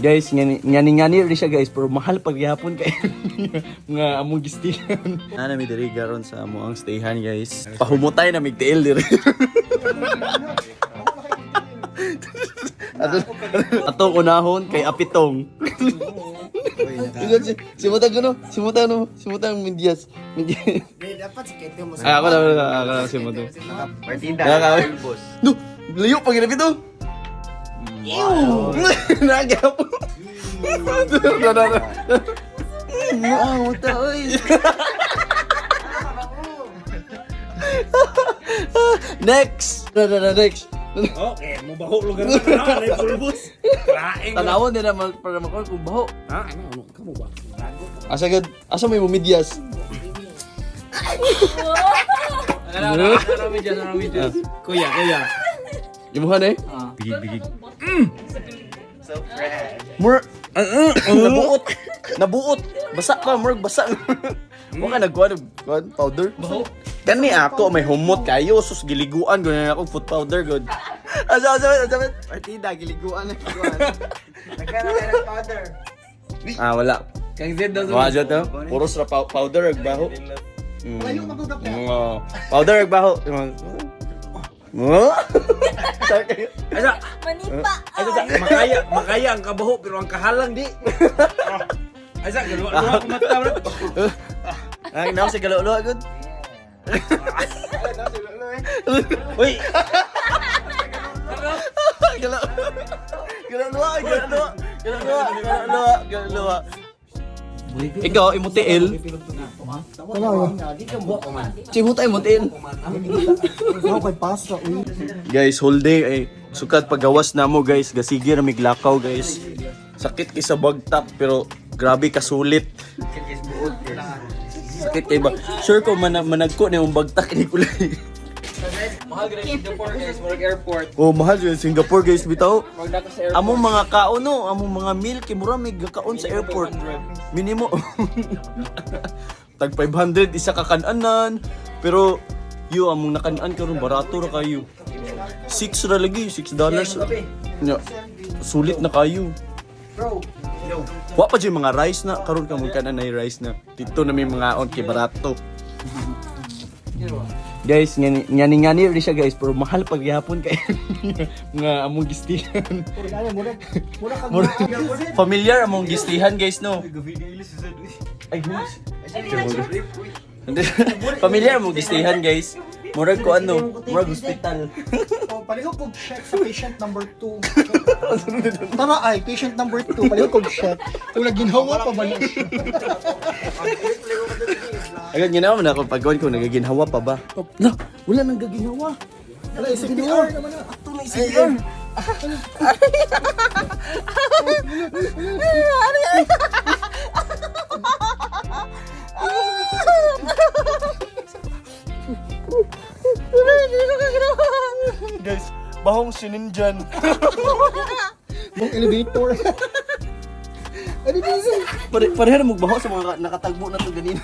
Guys, ngani rin siya guys, pero mahal pagyapon kay nga among gistilan. Ana mi diri garon sa amoang stayhan guys. Pahumutay na migtiil diri. Atong unahon kay Apitong. Simutang Mindias. Dapat si Kete mo Ay, ako na simutang. Partida. No, layo pa ginapit to. Wow. Nagap. Muta oy. Next. Next. Okay, mo baho lugar na na pulbos. Laing. Tanawon din naman para makon kung baho. Ha, ano kamo ba? Lago. Asa may mumidyas? Ano medyas. Kuya. Imuhan eh? Bigig. So fresh. More Nabuot. Basa pa, murag basa. Mo ka nagkuhan powder? Baho. Kani ako may humot kayo sus giliguan gud ako foot powder good. Asa. Partida, giliguan na giliguan. Nagkaroon na ng powder. Wala. Kang Z daw. Mga dyan to, puros na powder ag baho. Powder ag baho. Asa, Manipa. makaya ang kabaho pero ang kahalang di. Asa, galuwa ko mata bro. Ang naw si galo-lo good. Uy. Galo-lo. Ikaw imutiil. Cimuta imutiil. Guys, whole day ay sukat paggawas na mo guys, gasige na miglakaw guys. Sakit kay sa bagtak pero grabe kasulit. Sakit kay ba? Sure ko managko na yung bagtak ni kulay. Mahal gid Singapore guys, murag airport. Oh, mahal yun Singapore guys bitaw. Magda ka sa airport. Among mga kaon no, among mga meal kay mura may gakaon sa airport. Minimo. Tag 500 isa ka kananan. Pero among nakanan karon barato ra kayo. 6 ra lagi, $6. Nya. Sulit na kayo. Bro. Wa pa jud mga rice na karon ka mong kanan na rice na. Dito na may mga on kay barato. Guys, ngani rin siya guys, pero mahal pagyapon kay nga among gistihan. Familiar among gistihan guys no. Ay, hindi. Familiar among gistihan guys. Murag ko murag hospital. Palihog kog check sa patient number 2. Tama ay, patient number 2. Palihog kog check. Kung naginhawa pa ba na siya? Agad ginawa na ako pagawin ko nagaginhawa pa ba? No, wala nang gaginhawa. Wala, CPR naman na. Ato na CPR. Guys, bahong sininjan. Mong elevator. Ano ba yun? Pareha na magbaho sa mga nakatagbo na to ganina.